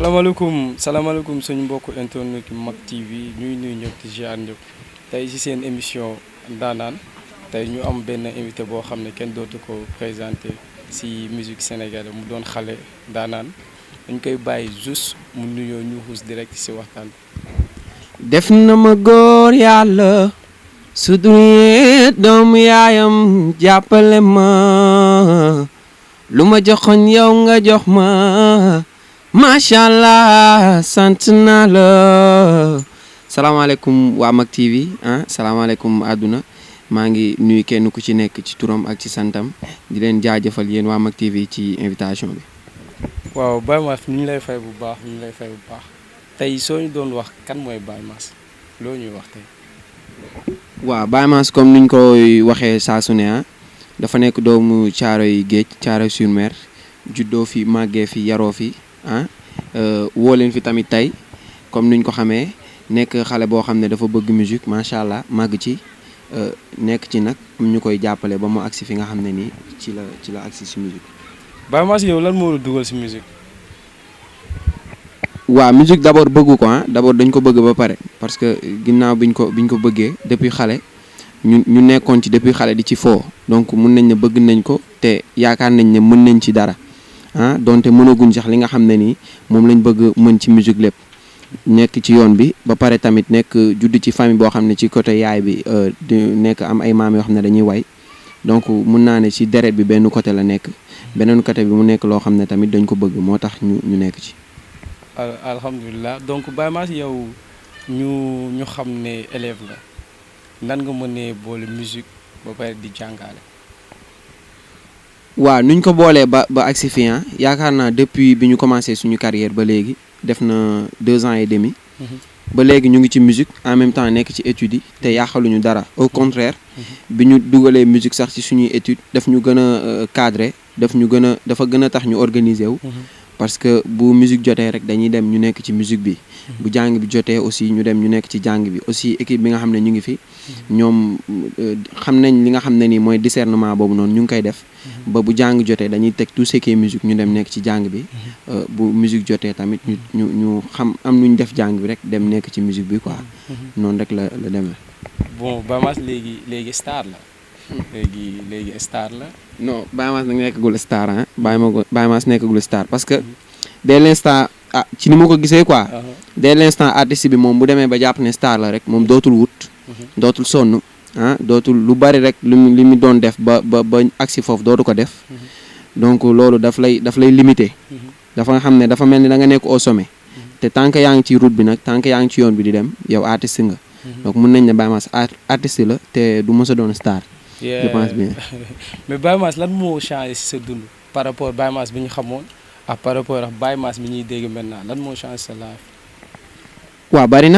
salaamaaleykum suñu mbokku internet Mak TV ñuy nuyu ñëpp di ziar ñëpp tey ci seen émission ndaanaan tey ñu am benn invité boo xam ne kenn dootu ko présenté ci musique sénégalaise mu doon xale ndaanaan dañ koy bàyyi juste mu nuyoo ñu xuus direct ci waxtaan bi. def na ma góor yàlla su dul doomu yaayam jàppale ma lu ma joxoon yow nga jox ma macha allah sant naa la. salaamaaleykum waa Mak TV salaamaaleykum àdduna maa ngi nuyu kenn ku ci nekk ci turam ak ci santam di leen jaajëfal yéen waa Mak TV ci invitation bi. waaw Baye Mass ñu ngi lay fay bu baax tey soo ñu doon wax kan mooy Baye Mass loo ñuy wax tey. waaw Baye Mass comme niñ koy waxee saa su ne dafa nekk doomu Thiaroye Géej Thiaroye-sur-Mer juddoo fi màggee fi yaroo fi woo leen fi tamit tey comme niñ ko xamee nekk xale boo xam ne dafa bëgg musique macha allah màgg ci nekk ci nag ñu koy jàppale ba mu agsi fi nga xam ne nii ci la agsi si musique. Baye Mass yow lan moo la dugal si musique. waaw musique d'abord bëggu ko d'abord dañ ko bëgg ba pare parce que ginnaaw biñ ko bëggee depuis xale ñu nekkoon ci depuis xale di ci foo donc mun nañ ne bëgg nañ ko te yaakaar nañ ne mën nañ ci dara donte mënaguñ sax li nga xam ne nii moom lañ bëgg mën ci musique lépp nekk ci yoon bi ba pare tamit nekk judd ci famille boo xam ne ci côté yaay bi di nekk am ay maam yoo xam ne dañuy way donc mun naa ne ci deret bi benn côté la nekk beneen côté bi mu nekk loo xam ne tamit dañ ko bëgg moo tax ñu nekk ci. alhamdulilah donc Baye Mass yow ñu xam ne élève la nan nga mënee boole musique ba pare di jàngale. waaw nuñ ko boolee ba agsi fi yaakaar naa depuis bi ñu commencé suñu carrière ba léegi def na 2 ans et demi. ba léegi ñu ngi ci musique en même temps nekk ci études yi te yàqaluñu dara au contraire. bi ñu dugalee musique sax ci suñuy études daf ñu gën a cadré dafa gën a tax ñu organiser wu. parce que bu musique jotee rek dañuy dem ñu nekk ci musique bi bu jàng bi jotee aussi ñu dem ñu nekk ci jàng bi aussi équipe bi nga xam ne ñu ngi fi ñoom xam nañ li nga xam ne nii mooy discernement boobu noonu ñu ngi koy def ba bu jàng jotee dañuy teg tout ce qui est musique ñu dem nekk ci jàng bi bu musique jotee tamit ñu xam am nu ñu def jàng bi rek dem nekk ci musique bi quoi noonu rek la demee. bon Baye Mass léegi star la. léegi star la. non Baye Mass nag nekkagul star Baye Mass nekkagul star parce que dès l'instant ci ni ma ko gisee quoi. dès l'instant artiste bi moom bu demee ba jàpp ne star la rek moom dootul wut. dootul sonn dootul lu bari rek li mu doon def ba agsi foofu dootu ko def. donc loolu daf lay limité. dafa nga xam ne dafa mel ni da nga nekk au sommet. te tant que yaa ngi ci route bi nag tant que yaa ngi ci yoon bi di dem yow artiste nga. donc mun nañ ne Baye Mass artiste la te du mës a doon star. je pense bien. mais Baye Mass lan moo changé si sa dund par rapport Baye Mass bi ñu xamoon ak par rapport ak Baye Mass bi ñuy dégg maintenant lan moo changé sa life. waaw bari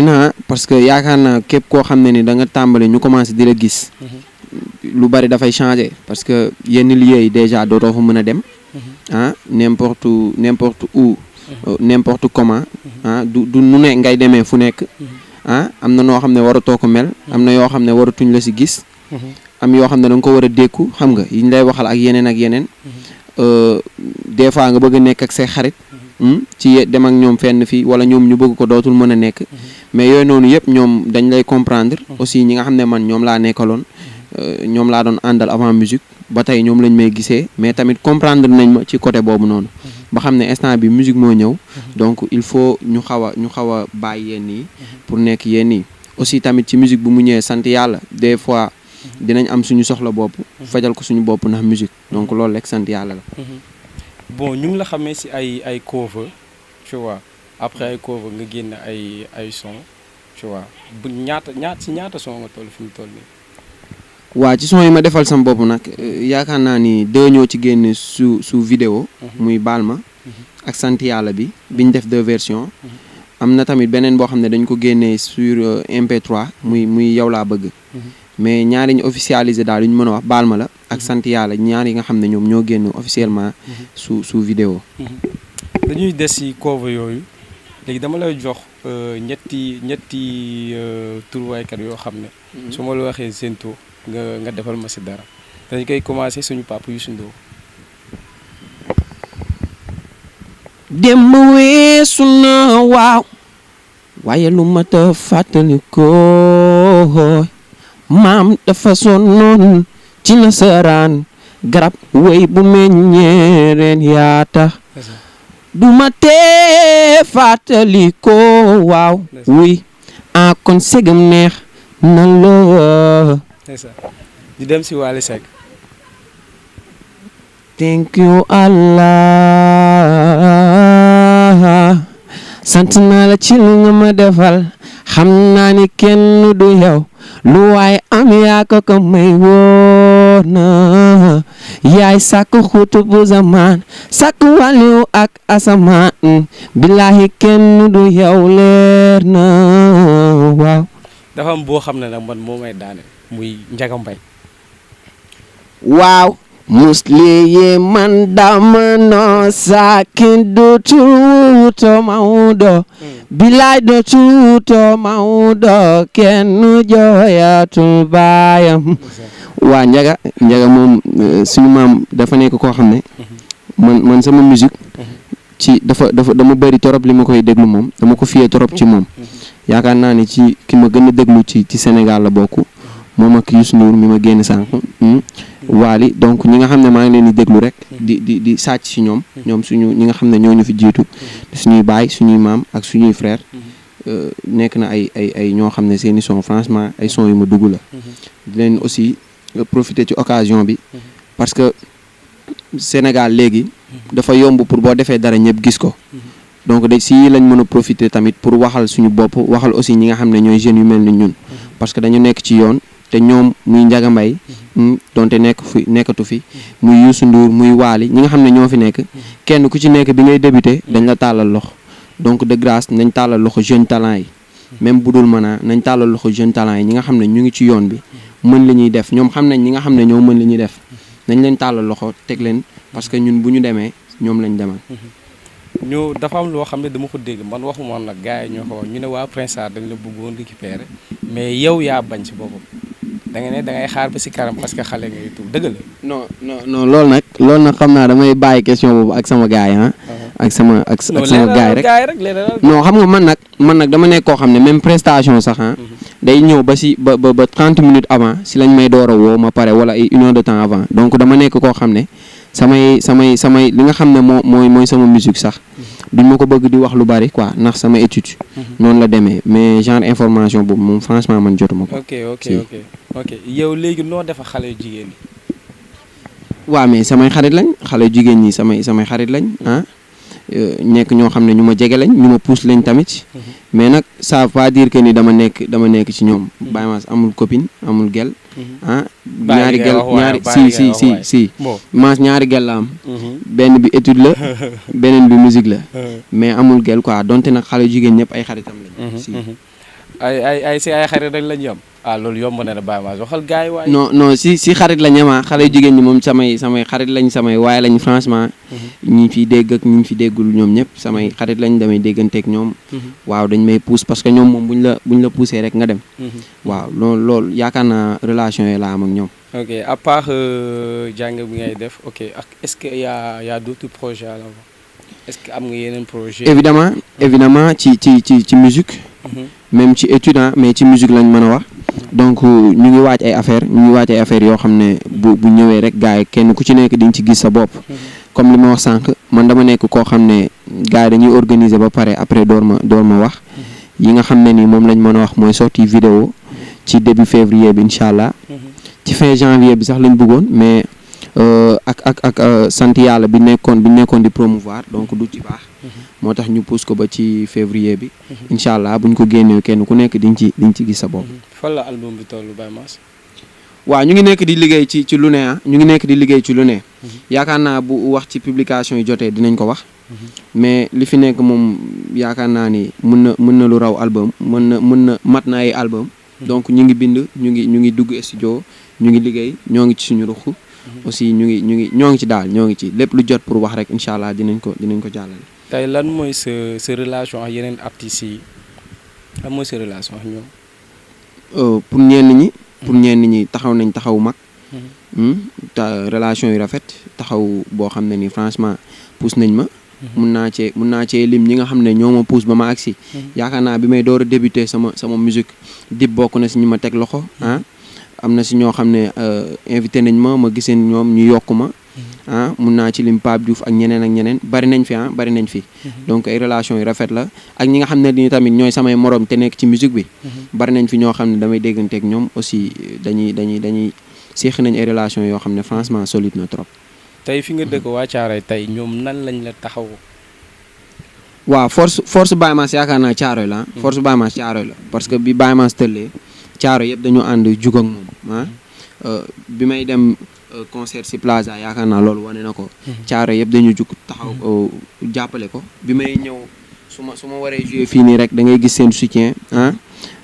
na parce que yaakaar naa képp koo xam ne ni da nga tàmbali ñu commencé di la gis. lu bari dafay changé parce que yenn lieux yi déjà dootoo fa mën a dem. n'importe où n'importe comment. du nu ne ngay demee fu nekk. am na noo xam ne waratoo ko mel. am na yoo xam ne waratuñ la si gis. am yoo xam ne da nga ko war a dékku xam nga yi ñu lay waxal ak yeneen des fois nga bëgg a nekk ak say xarit ci dem ak ñoom fenn fii wala ñoom ñu bëgg ko dootul mën a nekk mais yooyu noonu yëpp ñoom dañ lay comprendre aussi ñi nga xam ne man ñoom laa nekkaloon ñoom laa doon àndal avant musique ba tey ñoom lañ may gisee mais tamit comprendre nañ ma ci côté boobu noonu ba xam ne instant bi musique moo ñëw donc il faut ñu xaw a bàyyi yenn yi pour nekk yenn yi aussi tamit ci musique bu mu ñëwee sant yàlla des fois dinañ am suñu soxla bopp fajal ko suñu bopp ndax musique donc loolu rek sant yàlla la. bon ñu ngi la xamee ci ay cover tu vois après ay cover nga génn ay son tu vois bu ñaata son nga toll fi mu toll nii. waaw ci son yi ma defal sama bopp nag yaakaar naa ni 2 ñoo ci génn su vidéo muy baal ma ak sant yàlla biñ def 2 versions. am na tamit beneen boo xam ne dañ ko génnee sur MP3 muy yow laa bëgg. mais ñaari ñu officialisé daal yu ñu mën a wax baal ma la ak sant yàlla ñaar yi nga xam ne ñoom ñoo génn officiellement su vidéo. dañuy des ci cover yooyu léegi dama lay jox ñetti tur waykat yoo xam ne. su ma la waxee seen tur nga defal ma ci dara dañ koy commencer suñu papa Youssou Ndour. démb weesu na waaw waaye lu mat a fàttali ko maam dafa sonnoon ci nasaraan garab wéy bu meññee reen yaa tax du ma tee fàttali ko waaw wuy kon segam neex na la di dem si Wally Seck. thank you Allah sant naa la ci li nga ma defal xam naa ni kenn du yow lu waay am yaa ko ko may wóor na yaay sàkk xutu bu zaman sàkk wàllu ak asamaan billahi kenn du yow leer na waaw. dafa am boo xam ne nag man moo may daane muy Ndiaga Mbaye. waaw. musli ye man dama no sakin do tuto maudo bilay do tuto maudo kenn joyatul bayam waa Ndiaga moom suñu maam dafa nekk koo xam ne man sama musique ci dafa dama bëri torop li ma koy déglu moom dama ko fiyee torop ci moom yaakaar naa ni ci ki ma gën a déglu ci Sénégal la bokk moom ak Youssou Ndour mi ma génn sànq Wally donc ñi nga xam ne maa ngi leen di déglu rek di sàcc si ñoom suñu ñi nga xam ne ñoo ñu fi jiitu suñuy baay suñuy maam ak suñuy frère nekk na ay ñoo xam ne seeni son franchement ay son yu ma dugg la di leen aussi profiter ci occasion bi parce que Sénégal léegi dafa yomb pour boo defee dara ñëpp gis ko donc si lañ mën a profiter tamit pour waxal suñu bopp waxal aussi ñi nga xam ne ñooy jeunes yu mel ni ñun parce que dañu nekk ci yoon te ñoom muy Ndiaga Mbaye donte nekkatu fi muy Youssou Ndour muy Wally ñi nga xam ne ñoo fi nekk kenn ku ci nekk bi ngay débuté dañ la tàllal loxo donc de grâce nañ tàllal loxo jeune talent yi même bu dul mën nañ tàllal loxo jeune talent yi ñi nga xam ne ñu ngi ci yoon bi mën li ñuy def ñoom xam nañ ñi nga xam ne ñoo mën li ñuy def nañ leen tàllal loxo teg leen parce que ñun bu ñu demee ñoom lañ demal. ñu dafa am loo xam ne dama ko dégg man waxuma nag gars yi ñoo ko wax ñu ne waa Prince Art dañ la bëggoon récupérer mais yow yaa bañ si boppam da nga ne da ngay xaar ba si kanam parce que xale ngay tuub dëgg la. non loolu nag xam naa damay bàyyi question boobu ak sama gars yi ak sama gars yi rek non xam nga man nag dama nekk koo xam ne même prestation sax day ñëw ba 30 minutes avant si lañ may door a woo ma pare wala ay 1 heure de temps avant donc dama nekk koo xam ne samay li nga xam ne mooy sama musique sax duñ ma ko bëgg di wax lu bari quoi ndax sama étude noonu la demee mais genre information boobu moom franchement man jotuma ko. ok yow léegi noo defa xale yu jigéen ñi. waaw mais samay xarit lañ xale yu jigéen ñi samay xarit lañ nekk ñoo xam ne ñu ma jege lañ ñu ma pousse lañ tamit mais nag ça veut pas dire que ni dama nekk ci ñoom. Baye Mass amul copine amul gel ñaari gel si Mass ñaari gel la am benn bi étude la beneen bi musique la mais amul gel quoi donte nag xale jigéen ñëpp ay xaritam lañ si ay xarit rek lañ yam loolu yomb na Baye Mass waxal gars yi waaye non si xarit la ñama xale jigéen ñi moom samay xarit lañ samay waaye lañ franchement ñi fi dégg ak ñi fi déggul ñoom ñëpp samay xarit lañ damay dégganteeg ñoom waaw dañ may pousse parce que ñoom moom buñ la poussé rek nga dem waaw loolu yaakaar naa relation yi la am ak ñoom. ok à part jàng bi ngay def ok ak est-ce que y a d'autres projets à l'avant est-ce que am nga yeneen projet évidemment ci musique même ci étude mais ci musique lañ mën a wax donc ñu ngi waaj ay affaires yoo xam ne bu ñëwee rek gars yi kenn ku ci nekk di nga ci gis sa bopp comme li ma wax sànq man dama nekk koo xam ne gars yi dañuy organiser ba pare après door ma wax yi nga xam ne ni moom lañ mën a wax mooy sortie vidéo ci début février bi incha allah ci fin janvier bi sax lañ bëggoon mais ak sant yàlla bi nekkoon di promouvoir donc du ci baax moo tax ñu pousse ko ba ci février bi incha allah buñ ko génnee kenn ku nekk diñ ci gis sa bopp. fan la album bi tollu Baye Mass. waaw ñu ngi nekk di liggéey ci lu ne ñu ngi nekk di liggéey ci lu ne yaakaar naa bu wax ci publication yi jotee dinañ ko wax mais li fi nekk moom yaakaar naa ni mën na lu raw album mën na mat na ay album donc ñu ngi bind ñu ngi dugg studio ñu ngi liggéey ñoo ngi ci suñu ruq aussi ñoo ngi ci daal ñoo ngi ci lépp lu jot pour wax rek incha allah dinañ ko jàllale. tey lan mooy sa relation ak yeneen artistes yi lan mooy sa relation ak ñoom. pour ñenn ñi taxaw nañ taxaw mag. relation yu rafet taxaw boo xam ne ni franchement pousse nañ ma mun naa cee lim ñi nga xam ne ñoo ma pousse ba ma agsi yaakaar naa bi may door a débuter sama musique Dip bokk na si ñu ma teg loxo ah am na si ñoo xam ne invité nañ ma giseen ñoom ñu yokk ma ah mun naa ci lim Pape Diouf ak ñeneen bari nañ fi donc ay relation yu rafet la ak ñi nga xam ne ni tamit ñooy samay morom te nekk ci musique bi bari nañ fi ñoo xam ne damay dégganteeg ñoom aussi dañuy séq nañ ay relation yoo xam ne franchement solide na trop. tey fi nga dëkk waa Thiaroye tey ñoom nan lañ la taxaw. waaw force Baye Mass yaakaar naa Thiaroye la force Baye Mass Thiaroye la parce que bi Baye Mass tëllee Thiaroye yëpp dañu ànd jug ak moom ah bi may dem concert si Plaza yaakaar naa loolu wane na ko. Thiaroye yëpp dañu jug taxaw jàppale ko bi may ñëw su ma waree jouer fii nii rek da ngay gis seen soutien ah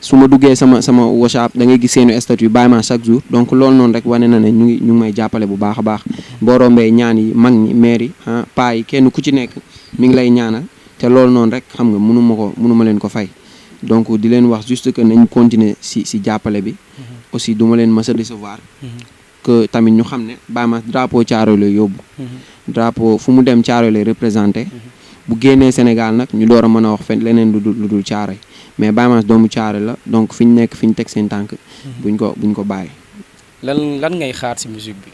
su ma duggee sama WhatsApp da ngay gis seenu statut Baye Mass chaque jour donc loolu noonu rek wane na ne ñu ngi may jàppale bu baax a baax boo rombee ñaan yi mag ñi maire yi ah paa yi kenn ku ci nekk mi ngi lay ñaanal te loolu noonu rek xam nga mënuma leen ko fay donc di leen wax juste que nañ continuer si jàppale bi aussi du ma leen mës a décevoir que tamit ñu xam ne Baye Mass drapeau Thiaroye lay yóbbu drapeau fu mu dem Thiaroye lay représenté bu génnee Sénégal nag ñu door a mën a wax fen leneen lu dul Thiaroye mais Baye Mass doomu Thiaroye la donc fi ñu nekk fi ñu teg seen tànk buñ ko bàyyi. lan ngay xaar si musique bi.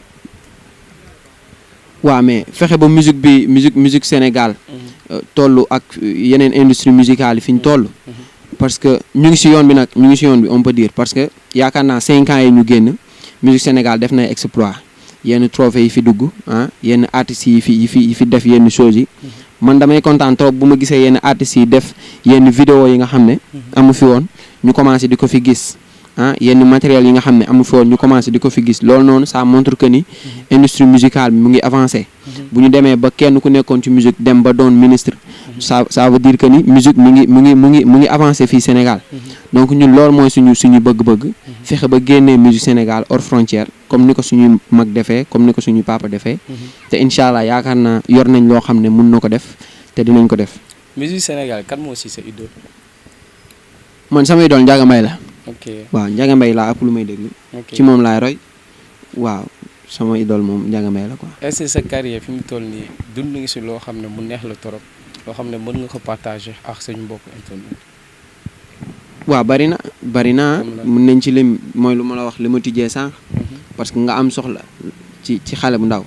waaw mais fexe ba musique Sénégal toll ak yeneen industrie musicale yi fi ñu toll parce que ñu ngi si yoon bi on peut dire parce que yaakaar naa 5 ans yi ñu génn musique Sénégal def na exploit yenn trophée yi fi dugg ah yenn artistes yi fi def yenn choses yi man damay kontaan trop bu ma gisee yenn artistes yi def yenn vidéo yi nga xam ne amu fi woon ñu commencé di ko fi gis ah yenn matériel yi nga xam ne amu fi woon ñu commencé di ko fi gis loolu noonu ça montre que ni industrie musicale bi mu ngi avancé bu ñu demee ba kenn ku nekkoon ci musique dem ba doon ministre ça veut dire que ni musique mu ngi avancé fii Sénégal donc ñun loolu mooy suñu bëgg-bëgg fexe ba génnee musique Sénégal hors frontière comme ni ko suñuy mag defee comme ni ko suñuy papa defee te incha allah yaakaar naa yor nañ loo xam ne mun na ko def te dinañ ko def. musique Sénégal kan moo si sa idole. man sama idole Ndiaga Mbaye la. ok waaw Ndiaga Mbaye laa ëpp lu may déglu. ci moom laay roy waaw sama idole moom Ndiaga Mbaye la quoi. est-ce que sa carrière fi mu toll nii dund nga si loo xam ne mu neex la torop loo xam ne mën nga ko partager ak suñu mbokk internet. waaw bari na mën nañ ci lim mooy lu ma la wax li ma tijjee sànq. parce que nga am soxla ci xale bu ndaw.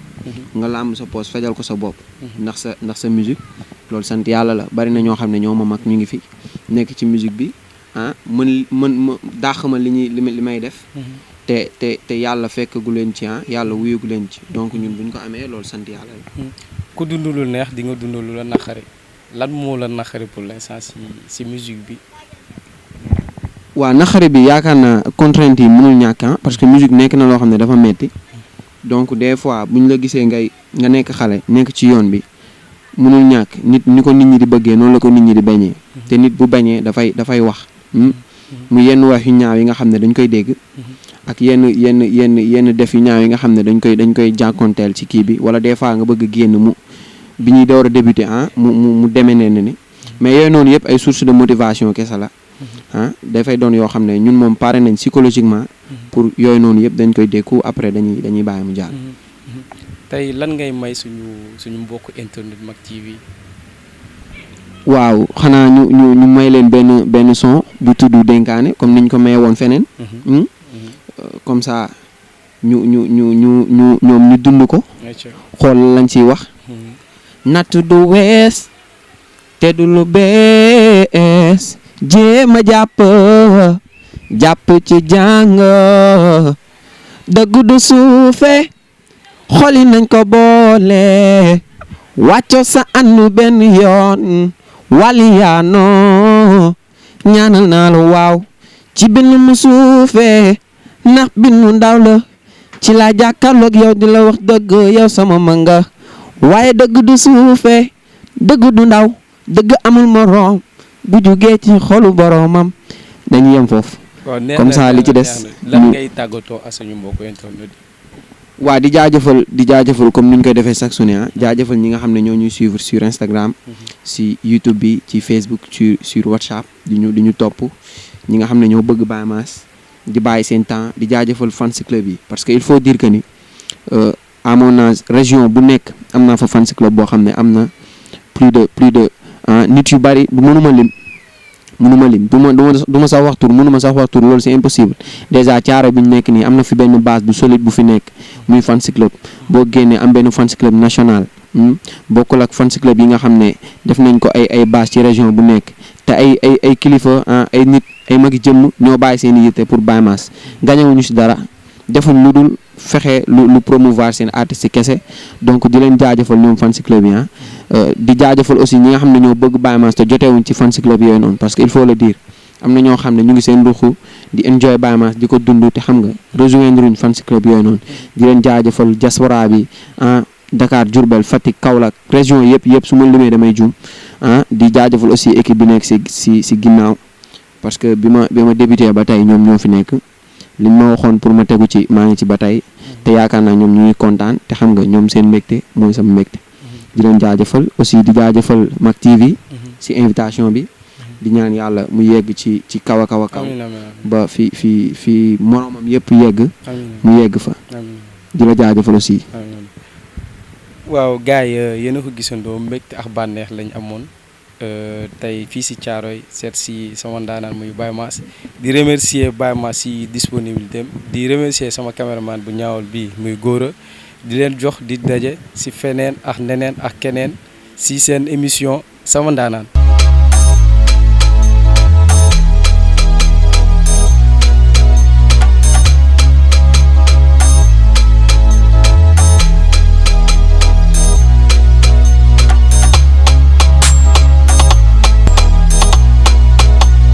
nga làmb sa poos fajal ko sa bopp. ndax sa musique loolu sant yàlla la bari na ñoo xam ne ñoo ma mag ñu ngi fi nekk ci musique bi ah mën dàq ma li may def. te yàlla fekkagu leen ci yàlla wuyagu leen ci donc ñun bu ñu ko amee loolu sant yàlla la. ku dund lu neex di nga dund lu la naqari lan moo la naqari pour l'instant si musique bi. waaw naqari bi yaakaar naa contrainte yi mënul ñàkk parce que musique nekk na loo xam ne dafa metti donc des fois bu ñu la gisee nga nekk xale nekk ci yoon bi mënul ñàkk nit ni ko nit ñi di bëggee noonu la ko nit ñi di bañee te nit bu bañee dafay wax mu yenn wax yu ñaaw yi nga xam ne dañ koy dégg ak yenn def yu ñaaw yi nga xam ne dañ koy jànkonteel ci kii bi wala des fois nga bëgg génn mu bi ñuy door a débuter mu demee ne ni mais yooyu noonu yëpp ay source de motivation kese la dafay doon yoo xam ne ñun moom pare nañ psychologiquement pour yooyu noonu yëpp dañ koy dékku après dañuy bàyyi mu jàll. tey lan ngay may suñu mbokk internet Mak TV. waaw xanaa ñu may leen benn son bu tudd dénkaane comme niñ ko maye woon feneen. comme ça ñoom ñu dund ko. xool lañ ciy wax. natt du wees te du lu bees. jéem a jàpp ci jàng dëgg du suufe xoli nañ ko boole wàcco sa annu benn yoon waliyaano ñaanal naa la waaw ci bind mu suufe ndax bindu ndaw la ci laa jàkkaarloog yow di la wax dëgg yow sama manga waaye dëgg du suufe dëgg du ndaw dëgg amul moroom bu jugee ci xolu boromam dañuy yem foofu. comme ça li ci des. lan ngay tàggatoo ak suñu mbokku internet. waa di jaajëfal comme ni ñu koy defee chaque journée jaajëfal ñi nga xam ne ñoo ñuy suivre sur Instagram. si YouTube bi ci Facebook sur WhatsApp di ñu topp ñi nga xam ne ñoo bëgg Baye Mass di bàyyi seen temps di jaajëfal fans club yi parce que il faut dire que ni à mon âge région bu nekk am naa fa fans club boo xam ne am na plus de nit yu bari mënuma lim du ma sax wax tur mënuma sax wax tur loolu c'est impossible déjà Thiaroye bi ñu nekk nii am na fi benn base bu solide bu fi nekk muy fans club boo génnee am benn fans club national bokkul ak fans club yi nga xam ne def nañ ko ay base ci région bu nekk te ay kilifa ay nit ay magi jëmm ñoo bàyyi seen i yitte pour Baye Mass gañewuñu si dara defuñ lu dul fexe lu promouvoir seen artistes yi kese donc di leen jaajëfal ñoom fans club yi di jaajëfal aussi ñi nga xam ne ñoo bëgg Baye Mass te jotewuñ ci fans club yooyu noonu parce que il faut le dire am na ñoo xam ne ñu ngi seen ruxu di enjoy Baye Mass di ko dund te xam nga rejoindre uñ fans club yooyu noonu di leen jaajëfal diaspora bi Dakar Diourbel Fatick Kaolack région yëpp su ma limee damay juum di jaajëfal aussi équipe bi nekk si ginnaaw parce que bi ma débuté ba tey ñoom ñoo fi nekk liñ ma waxoon pour ma tegu ci maa ngi ci ba tey te yaakaar naa ñoom ñu ngi kontaan te xam nga ñoom seen mbégte mooy sama mbégte di leen jaajëfal aussi di jaajëfal Mak TV si invitation bi di ñaan yàlla mu yegg ci kaw a kaw ba fi moromam yëpp yegg mu yegg fa di la jaajëfal aussi. waaw gars yi yéen a ko gisandoo mbégte ak bànneex lañ amoon tey fii si Thiaroye seet si sama ndaanaan muy Baye Mass di remercier Baye Mass si disponibilité di remercier sama caméraman bu ñaawal bii muy Gora di leen jox di daje si feneen ak neneen ak keneen si seen émission sama ndaanaan